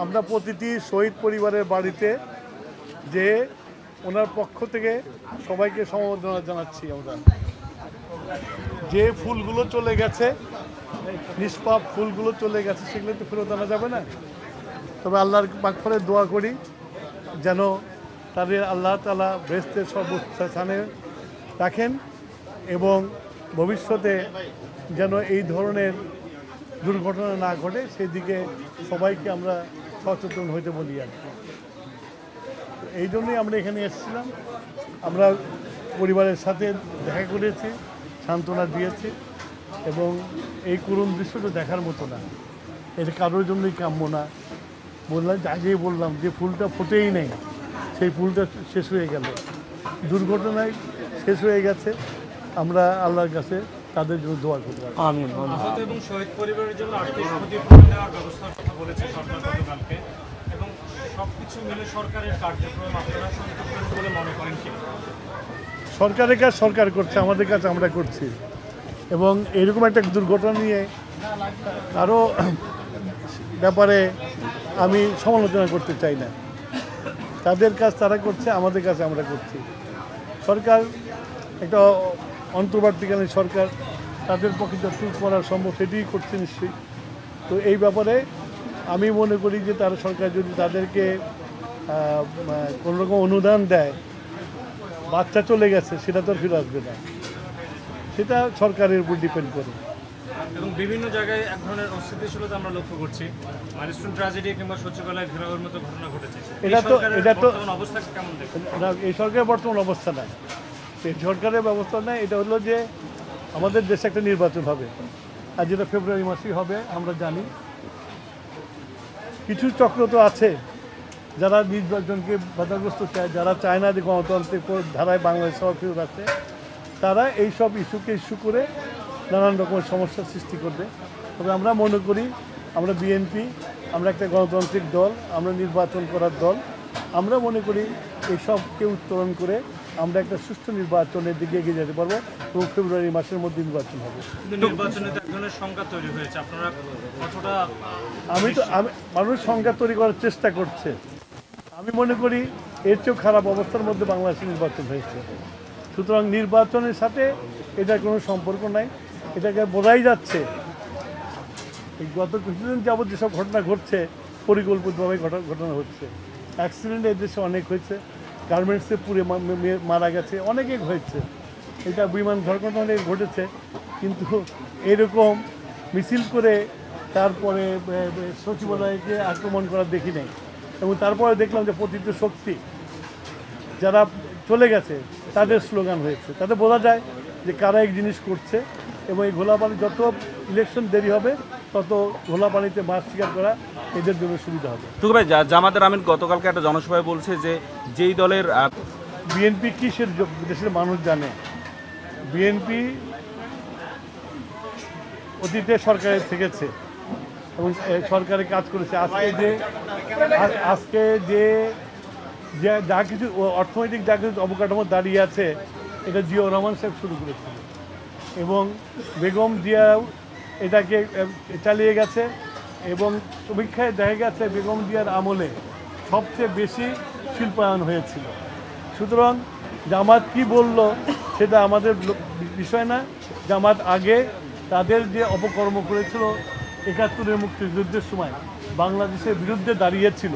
আমরা প্রতিটি শহীদ পরিবারের বাড়িতে যে ওনার পক্ষ থেকে সবাইকে সমবেদনা জানাচ্ছি। আমরা যে ফুলগুলো চলে গেছে, নিষ্পাপ ফুলগুলো চলে গেছে, সেগুলো তো ফেরত আনা যাবে না। তবে আল্লাহর মাগফিরাতে দোয়া করি যেন তাদের আল্লাহ তাআলা বেহেশতের সর্বোচ্চ স্থানে রাখেন এবং ভবিষ্যতে যেন এই ধরনের দুর্ঘটনা না ঘটে সেদিকে সবাইকে আমরা সচেতন হইতে বলি আর কি। এই জন্যই আমরা এখানে এসেছিলাম। আমরা পরিবারের সাথে দেখা করেছি, সান্ত্বনা দিয়েছি এবং এই করুণ দৃশ্যটা দেখার মতো না, এটা কারোর জন্যই কাম্য না। বললাম যে আগেই বললাম যে ফুলটা ফোটেই নেই, সেই ফুলটা শেষ হয়ে গেল, দুর্ঘটনায় শেষ হয়ে গেছে। আমরা আল্লাহর কাছে তাদের জন্য দোয়া করব। আমিন। আহত এবং শহীদ পরিবারের জন্য আর্থিক ক্ষতিপূরণ দেওয়ার ব্যবস্থার কথা বলেছে সরকার গতকালকে, এবং সবকিছু মিলে সরকারের কার্যক্রম আপনারা সন্তোষজনক বলে মনে করেন কি? সরকারের কাজ সরকার করছে, আমাদের কাজ আমরা করছি এবং এরকম একটা দুর্ঘটনা নিয়ে আরও ব্যাপারে আমি সমালোচনা করতে চাই না। তাদের কাজ তারা করছে, আমাদের কাজ আমরা করছি। সরকার একটা অন্তর্বর্তীকালীন সরকার, তাদের পক্ষে যতটুকু করা সম্ভব সেটিই করছে নিশ্চয়ই। তো এই ব্যাপারে আমি মনে করি যে তারা সরকার যদি তাদেরকে কোনো রকম অনুদান দেয়, বাচ্চা চলে গেছে সেটা তো আর ফিরে আসবে না, সেটা সরকারের উপর ডিপেন্ড করে। এবং বিভিন্ন জায়গায় এক ধরনের অস্থিতিশীলতা আমরা লক্ষ্য করছি, মাইলস্টোন ট্র্যাজেডি কিংবা সচিবালয় ঘেরাওয়ের মতো ঘটনা ঘটেছে। এটা তো অবস্থা কেমন দেখেন? এই সরকারের বর্তমান অবস্থা না, এই সরকারের ব্যবস্থা নেই। এটা হলো যে আমাদের দেশে একটা নির্বাচন হবে, আর যেটা ফেব্রুয়ারি মাসেই হবে আমরা জানি। কিছু চক্র তো আছে যারা নির্বাচনকে বাধাগ্রস্ত চায়, যারা চায় না যে গণতান্ত্রিক ধারায় বাংলাদেশ সবার ফেরত আসে, তারা এইসব ইস্যুকে ইস্যু করে নানান রকমের সমস্যার সৃষ্টি করবে। তবে আমরা মনে করি আমরা বিএনপি, আমরা একটা গণতান্ত্রিক দল, আমরা নির্বাচন করার দল। আমরা মনে করি এইসবকে উত্তরণ করে আমরা একটা সুষ্ঠু নির্বাচনের দিকে এগিয়ে যেতে পারবো এবং ফেব্রুয়ারি মাসের মধ্যে নির্বাচন হবে। নির্বাচনে তো এক ধরনের সংখ্যা তৈরি হয়েছে, আপনারা কতটা? মানুষ সংখ্যা তৈরি করার চেষ্টা করছে। আমি মনে করি এর চেয়েও খারাপ অবস্থার মধ্যে বাংলাদেশে নির্বাচন হয়েছে। সুতরাং নির্বাচনের সাথে এটার কোনো সম্পর্ক নাই। এটাকে বোঝাই যাচ্ছে এই গত কিছুদিন যাবৎ যেসব ঘটনা ঘটছে, পরিকল্পিতভাবে ঘটনা হচ্ছে। অ্যাক্সিডেন্ট এই দেশে অনেক হয়েছে, গার্মেন্টসে পুড়ে মারা গেছে, অনেকে হয়েছে। এটা বিমান দুর্ঘটনা অনেক ঘটেছে, কিন্তু এরকম মিছিল করে তারপরে সচিবালয়কে আক্রমণ করা দেখি নাই। এবং তারপরে দেখলাম যে প্রতিটি শক্তি যারা চলে গেছে তাদের স্লোগান হয়েছে, তাতে বোঝা যায় যে কারা এক জিনিস করছে। এবং এই ঘোলাপানি যত ইলেকশন দেরি হবে তত ঘোলাপানিতে মাছ শিকার করা এদের জন্য সুবিধা হবে। টুকু ভাই, জামাতের আমির গতকালকে একটা জনসভায় বলছে যে যেই দলের বিএনপি কিসের দেশের মানুষ জানে। বিএনপি অতীতে সরকারে থেকেছে এবং সরকারে কাজ করেছে। আজকে যে যা কিছু অর্থনৈতিক যা কিছু অবকাঠামো দাঁড়িয়ে আছে, এটা জিয়াউর রহমান সাহেব শুরু করেছিল এবং বেগম জিয়াও এটাকে চালিয়ে গেছে। এবং সমীক্ষায় দেখা গেছে বেগম জিয়ার আমলে সবচেয়ে বেশি শিল্পায়ন হয়েছিল। সুতরাং জামাত কি বলল সেটা আমাদের বিষয় না। জামাত আগে তাদের যে অপকর্ম করেছিল ৭১-এর মুক্তিযুদ্ধের সময় বাংলাদেশের বিরুদ্ধে দাঁড়িয়েছিল,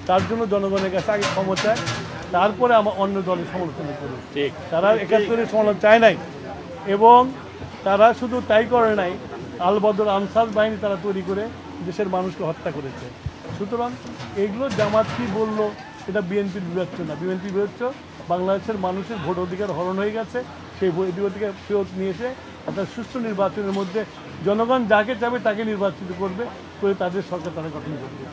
তার জন্য জনগণের কাছে আগে ক্ষমতায়, তারপরে আমার অন্য দলের সমালোচনা করি। তারা ৭১-এর সমালোচনা চায় নাই এবং তারা শুধু তাই করে নাই, আল বদর আনসার বাহিনী তারা তৈরি করে দেশের মানুষকে হত্যা করেছে। সুতরাং এগুলো জামাত কি বললো এটা বিএনপির বিবেচ্য না। বিএনপি বিবেচ্য বাংলাদেশের মানুষের ভোট অধিকার হরণ হয়ে গেছে, সেই ভোট অধিকার ফেরত নিয়ে এসে একটা সুষ্ঠু নির্বাচনের মধ্যে জনগণ যাকে চাবে তাকে নির্বাচিত করবে, করে তাদের সরকার তারা গঠন করবে।